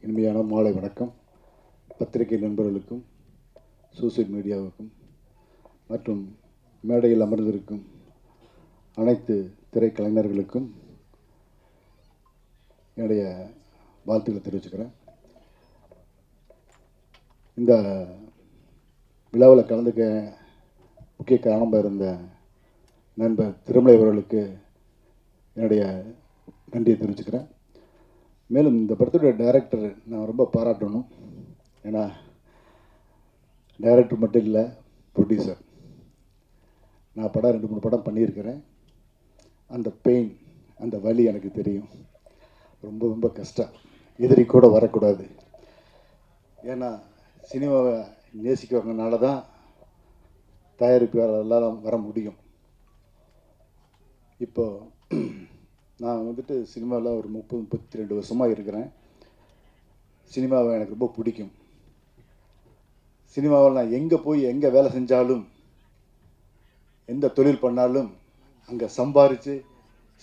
இனிமையான மாலை வணக்கம். பத்திரிகை நண்பர்களுக்கும் சோசியல் மீடியாவுக்கும் மற்றும் மேடையில் அமர்ந்திருக்கும் அனைத்து திரைக்கலைஞர்களுக்கும் என்னுடைய வாழ்த்துக்களை தெரிவிச்சுக்கிறேன். இந்த விழாவில் கலந்துக்க முக்கிய காரணமாக இருந்த நண்பர் திருமலை அவர்களுக்கு என்னுடைய நன்றியை தெரிவிச்சுக்கிறேன். மேலும் இந்த படத்துடைய டைரக்டர் நான் ரொம்ப பாராட்டணும். ஏன்னா டைரக்டர் மட்டும் இல்லை, ப்ரொடியூசர். நான் படம் 2-3 படம் பண்ணியிருக்கிறேன். அந்த பெயின், அந்த வலி எனக்கு தெரியும். ரொம்ப ரொம்ப கஷ்டம். எதிரி கூட வரக்கூடாது. ஏன்னா சினிமாவை நேசிக்கிறவங்கனால தான் தயாரிப்பாளர்களால் வர முடியும். இப்போது நான் வந்துட்டு சினிமாவில் ஒரு 30-32 வருஷமாக இருக்கிறேன். சினிமாவை எனக்கு ரொம்ப பிடிக்கும். சினிமாவில் நான் எங்கே போய் எங்கே வேலை செஞ்சாலும், எந்த தொழில் பண்ணாலும் அங்கே சம்பாரித்து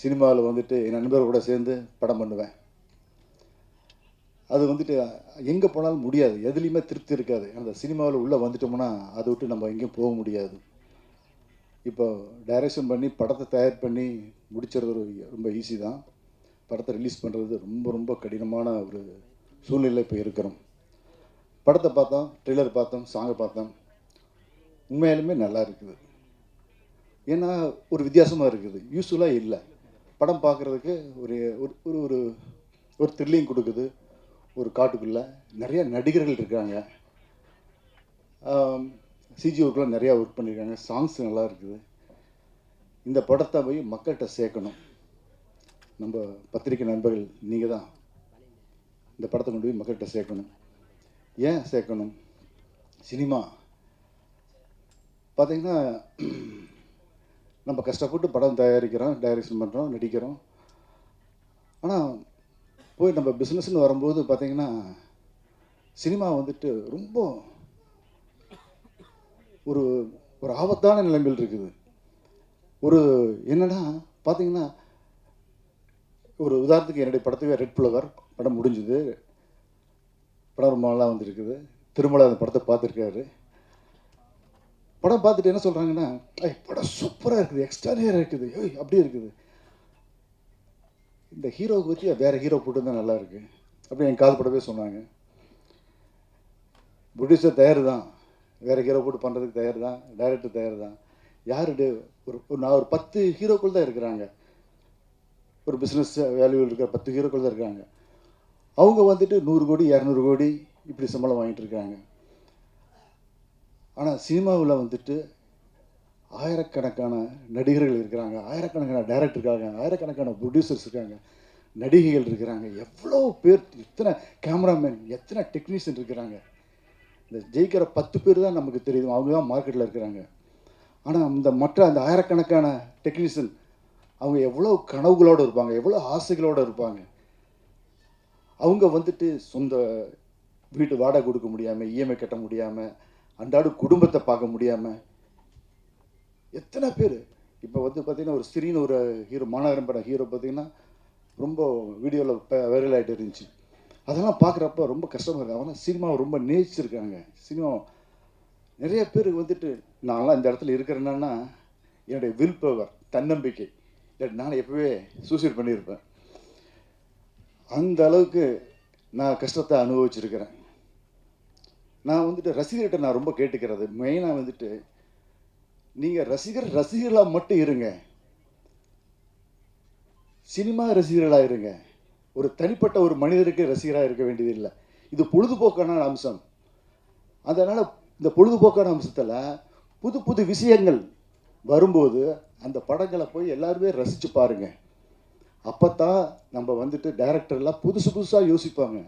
சினிமாவில் வந்துட்டு என் நண்பர்கள் கூட சேர்ந்து படம் பண்ணுவேன். அது வந்துட்டு எங்கே போனாலும் முடியாது, எதுலேயுமே திருப்தி இருக்காது. அந்த சினிமாவில் உள்ளே வந்துட்டோம்னா அதை விட்டு நம்ம எங்கேயும் போக முடியாது. இப்போ டைரக்ஷன் பண்ணி படத்தை தயார் பண்ணி முடிச்சிறது ரொம்ப ஈஸி தான். படத்தை ரிலீஸ் பண்ணுறது ரொம்ப ரொம்ப கடினமான ஒரு சூழ்நிலை இப்போ இருக்கிறோம். படத்தை பார்த்தோம், ட்ரெய்லர் பார்த்தோம், சாங்கை பார்த்தோம். உண்மையாலுமே நல்லா இருக்குது. ஏன்னா ஒரு வித்தியாசமாக இருக்குது, யூஸ்ஃபுல்லாக இல்லை. படம் பார்க்குறதுக்கு ஒரு ஒரு ஒரு த்ரில்லிங் கொடுக்குது. ஒரு காட்டுக்குள்ளே நிறைய நடிகர்கள் இருக்காங்க. சிஜி ஒர்க்கெலாம் நிறையா ஒர்க் பண்ணியிருக்காங்க. சாங்ஸ் நல்லா இருக்குது. இந்த படத்தை போய் மக்கள்கிட்ட சேர்க்கணும். நம்ம பத்திரிக்கை நண்பர்கள் நீங்கள் தான் இந்த படத்தை கொண்டு போய் மக்கள்கிட்ட சேர்க்கணும். ஏன் சேர்க்கணும்? சினிமா பார்த்திங்கன்னா நம்ம கஷ்டப்பட்டு படம் தயாரிக்கிறோம், டைரக்ஷன் பண்ணுறோம், நடிக்கிறோம். ஆனால் போய் நம்ம பிஸ்னஸ்ன்னு வரும்போது பார்த்திங்கன்னா சினிமா வந்துட்டு ரொம்ப ஒரு ஒரு ஆபத்தான நிலைமையில் இருக்குது. ஒரு என்னென்னா பார்த்திங்கன்னா, ஒரு உதாரணத்துக்கு என்னுடைய படத்துக்கு ரெட் ஃப்ளவர் படம் முடிஞ்சுது. படம் ரொம்ப நல்லா வந்துருக்குது. திருமலை அந்த படத்தை பார்த்துருக்காரு. படம் பார்த்துட்டு என்ன சொல்கிறாங்கன்னா, படம் சூப்பராக இருக்குது, எக்ஸ்ட்ரானியராக இருக்குது, அப்படியே இருக்குது. இந்த ஹீரோவுக்கு பற்றி வேறு ஹீரோ போட்டு தான் நல்லா இருக்குது அப்படி என் காது படவே சொன்னாங்க. ப்ரொடியூசர் தயார் தான், வேறு ஹீரோ போட்டு பண்ணுறதுக்கு தயார் தான், டைரக்டர் தயார் தான். யார் நான் ஒரு 10 ஹீரோக்கள் தான் இருக்கிறாங்க. ஒரு பிஸ்னஸ் வேல்யூவில் இருக்கிற 10 ஹீரோக்கள் தான் இருக்காங்க. அவங்க வந்துட்டு 100 கோடி 200 கோடி இப்படி சம்பளம் வாங்கிட்டு இருக்காங்க. ஆனால் சினிமாவில் வந்துட்டு ஆயிரக்கணக்கான நடிகர்கள் இருக்கிறாங்க, ஆயிரக்கணக்கான டைரக்டர் இருக்காங்க, ஆயிரக்கணக்கான ப்ரொடியூசர்ஸ் இருக்காங்க, நடிகைகள் இருக்கிறாங்க. எவ்வளோ பேர், எத்தனை கேமராமேன், எத்தனை டெக்னீஷியன் இருக்கிறாங்க. இந்த ஜெயிக்கிற 10 பேர் தான் நமக்கு தெரியும், அவங்க தான் மார்க்கெட்டில் இருக்கிறாங்க. ஆனால் அந்த ஆயிரக்கணக்கான டெக்னீஷியன் அவங்க எவ்வளோ கனவுகளோடு இருப்பாங்க, எவ்வளோ ஆசைகளோடு இருப்பாங்க. அவங்க வந்துட்டு சொந்த வீட்டு வாடகை கொடுக்க முடியாமல், இஎம்ஐ கட்ட முடியாமல், அன்றாட குடும்பத்தை பார்க்க முடியாமல் எத்தனை பேர். இப்போ வந்து பார்த்திங்கன்னா ஒரு ஸ்ரீன்னு ஒரு ஹீரோ, மாநகரம் படம் ஹீரோ பார்த்திங்கன்னா ரொம்ப வீடியோவில் வைரல் ஆகிட்டு இருந்துச்சு. அதெல்லாம் பார்க்குறப்ப ரொம்ப கஷ்டமாக இருக்குது. அவனால் சினிமாவை ரொம்ப நேசிச்சிருக்காங்க. சினிமா நிறைய பேர் வந்துட்டு நான்லாம் இந்த இடத்துல இருக்கிறேன்னா என்னுடைய வில் பவர், தன்னம்பிக்கை. நான் எப்போவே சூசைட் பண்ணியிருப்பேன். அந்த அளவுக்கு நான் கஷ்டத்தை அனுபவிச்சிருக்கிறேன். நான் வந்துட்டு ரசிகர்கிட்ட நான் ரொம்ப கேட்டுக்கிறது மெயினாக வந்துட்டு, நீங்கள் ரசிகர்களாக மட்டும் இருங்க, சினிமா ரசிகர்களாக இருங்க. ஒரு தனிப்பட்ட ஒரு மனிதருக்கு ரசிகராக இருக்க வேண்டியதில்லை. இது பொழுதுபோக்கான அம்சம். அதனால் இந்த பொழுதுபோக்கான அம்சத்தில் புது புது விஷயங்கள் வரும்போது அந்த படங்களை போய் எல்லாருமே ரசித்து பாருங்கள். அப்போ தான் நம்ம வந்துட்டு டைரக்டர்லாம் புதுசு புதுசாக யோசிப்பாங்க.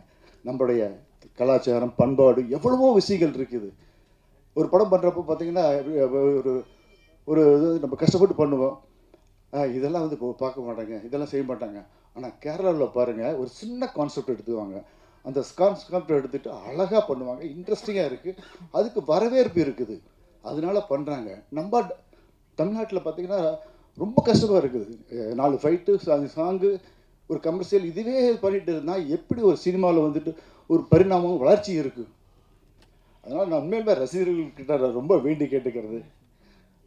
நம்மளுடைய கலாச்சாரம், பண்பாடு, எவ்வளவோ விஷயங்கள் இருக்குது. ஒரு படம் பண்ணுறப்போ பார்த்திங்கன்னா ஒரு ஒரு இது நம்ம கஷ்டப்பட்டு பண்ணுவோம். இதெல்லாம் வந்து பார்க்க மாட்டாங்க, இதெல்லாம் செய்ய மாட்டாங்க. ஆனால் கேரளாவில் பாருங்கள், ஒரு சின்ன கான்செப்ட் எடுத்துவாங்க. அந்த கான்செப்ட் எடுத்துகிட்டு அழகாக பண்ணுவாங்க, இன்ட்ரெஸ்டிங்காக இருக்குது, அதுக்கு வரவேற்பு இருக்குது, அதனால பண்ணுறாங்க. நம்ம தமிழ்நாட்டில் பார்த்திங்கன்னா ரொம்ப கஷ்டமாக இருக்குது. 4 ஃபைட்டு, சாங்கு, ஒரு கமர்ஷியல், இதுவே பண்ணிட்டு இருந்தால் எப்படி ஒரு சினிமாவில் வந்துட்டு ஒரு பரிணாமம் வளர்ச்சி இருக்குது. அதனால் நான் உண்மையிலுமே ரசிகர்கள்கிட்ட ரொம்ப வேண்டி கேட்டுக்கிறது,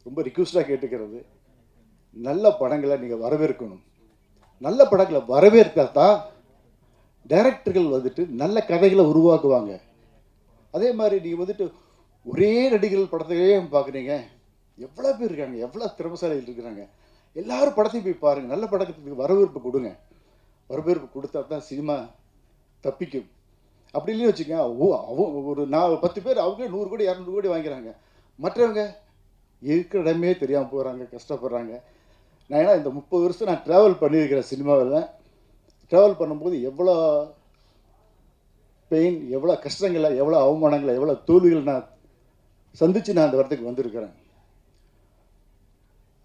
ரொம்ப ரிக்வெஸ்டாக கேட்டுக்கிறது, நல்ல படங்களை நீங்கள் வரவேற்கணும். நல்ல படங்களை வரவேற்கத்தான் டைரக்டர்கள் வந்துட்டு நல்ல கதைகளை உருவாக்குவாங்க. அதே மாதிரி நீங்கள் வந்துட்டு ஒரே நடிகர்கள் படத்தையே பார்க்குறீங்க. எவ்வளோ பேர் இருக்காங்க, எவ்வளோ திறமைசாலிகள் இருக்கிறாங்க. எல்லாரும் படத்தையும் போய் பாருங்கள். நல்ல படத்துக்கு வரவேற்பு கொடுங்க. வரவேற்பு கொடுத்தா தான் சினிமா தப்பிக்கும். அப்படி இல்லைன்னு வச்சுக்கோங்க, ஒரு 10 பேர் அவங்க 100 கோடி 200 கோடி வாங்கிறாங்க. மற்றவங்க இருக்கிற இடமே தெரியாமல் போகிறாங்க, கஷ்டப்படுறாங்க. நான் ஏன்னா இந்த 30 வருஷம் நான் ட்ராவல் பண்ணியிருக்கிறேன் சினிமாவில். ட்ராவல் பண்ணும்போது எவ்வளோ பெயின், எவ்வளோ கஷ்டங்களை, எவ்வளோ அவமானங்களை, எவ்வளோ தோல்விகள் நான் சந்தித்து நான் அந்த இடத்துக்கு வந்திருக்கிறேன்.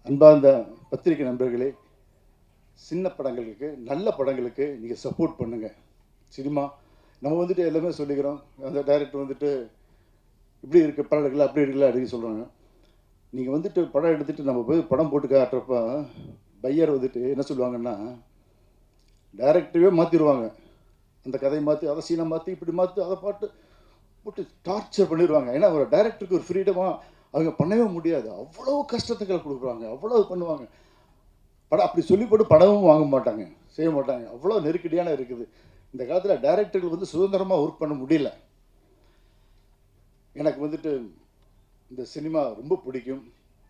அன்பார்ந்த பத்திரிகை நண்பர்களே, சின்ன படங்களுக்கு, நல்ல படங்களுக்கு நீங்கள் சப்போர்ட் பண்ணுங்கள். சினிமா நம்ம வந்துட்டு எல்லாமே சொல்லிக்கிறோம். அந்த டைரக்டர் வந்துட்டு இப்படி இருக்க படம் எடுக்கல, அப்படி எடுக்கல அப்படின்னு சொல்கிறாங்க. நீங்கள் வந்துட்டு படம் எடுத்துகிட்டு நம்ம போய் படம் போட்டு காட்டுறப்ப பையர் வந்துட்டு என்ன சொல்லுவாங்கன்னா, டைரக்டரே மாற்றிடுவாங்க. அந்த கதையை மாற்றி, அதை சீனை மாற்றி, இப்படி மாற்றி, அதை போட்டு டார்ச்சர் பண்ணிடுவாங்க. ஏன்னா ஒரு டைரக்டருக்கு ஒரு ஃப்ரீடமாக அவங்க பண்ணவே முடியாது. அவ்வளோ கஷ்டத்துக்கள் கொடுக்குறாங்க, அவ்வளோ பண்ணுவாங்க. படம் அப்படி சொல்லி போட்டு படமும் வாங்க மாட்டாங்க, செய்ய மாட்டாங்க. அவ்வளோ நெருக்கடியான இருக்குது. இந்த காலத்தில் டைரக்டர்கள் வந்து சுதந்திரமாக ஒர்க் பண்ண முடியல. எனக்கு வந்துட்டு இந்த சினிமா ரொம்ப பிடிக்கும்.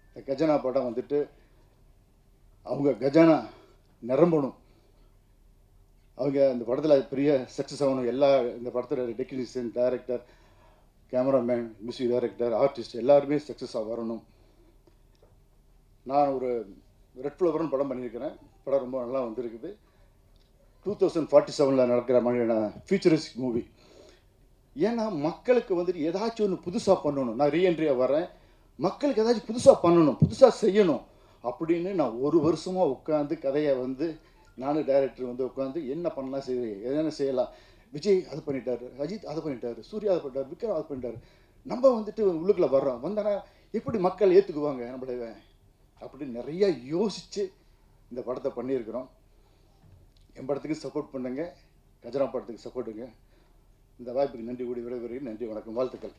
இந்த கஜானா படம் வந்துட்டு அவங்க கஜானா நிரம்பணும். அவங்க இந்த படத்தில் பெரிய சக்ஸஸ் ஆகணும். இந்த படத்தில் technician, director, cameraman, music director, artist எல்லாருமே சக்ஸஸாக வரணும். நான் ஒரு ரெட் ஃப்ளவர்னு படம் பண்ணியிருக்கிறேன். படம் ரொம்ப நல்லா வந்திருக்குது. 2047 நடக்கிற மாதிரியான ஃபியூச்சரிஸ்டிக் மூவி. ஏன்னா மக்களுக்கு வந்துட்டு ஏதாச்சும் ஒன்று புதுசாக பண்ணணும். நான் ரீஎன்ட்ரியாக வரேன், மக்களுக்கு ஏதாச்சும் புதுசாக பண்ணணும், புதுசாக செய்யணும் அப்படின்னு நான் ஒரு வருஷமாக உட்காந்து கதையை வந்து நானும் டைரக்டர் வந்து உட்காந்து என்ன பண்ணலாம், என்ன செய்யலாம். விஜய் அது பண்ணிட்டாரு, அஜித் அதை பண்ணிட்டாரு, சூர்யா அதை பண்ணிட்டார், விக்ரம் அதை பண்ணிட்டாரு. நம்ம வந்துட்டு உள்ளுக்குள்ளே வர்றோம், வந்தோன்னா எப்படி மக்கள் ஏற்றுக்குவாங்க நம்மள அப்படின்னு நிறைய யோசித்து இந்த படத்தை பண்ணியிருக்கிறோம். என் படத்துக்கு சப்போர்ட் பண்ணுங்க, கஜானா படத்துக்கு சப்போர்ட்டுங்க. இந்த வாய்ப்புக்கு நன்றி கூடி விடைபெறுகிறேன். நன்றி, வணக்கம், வாழ்த்துக்கள்.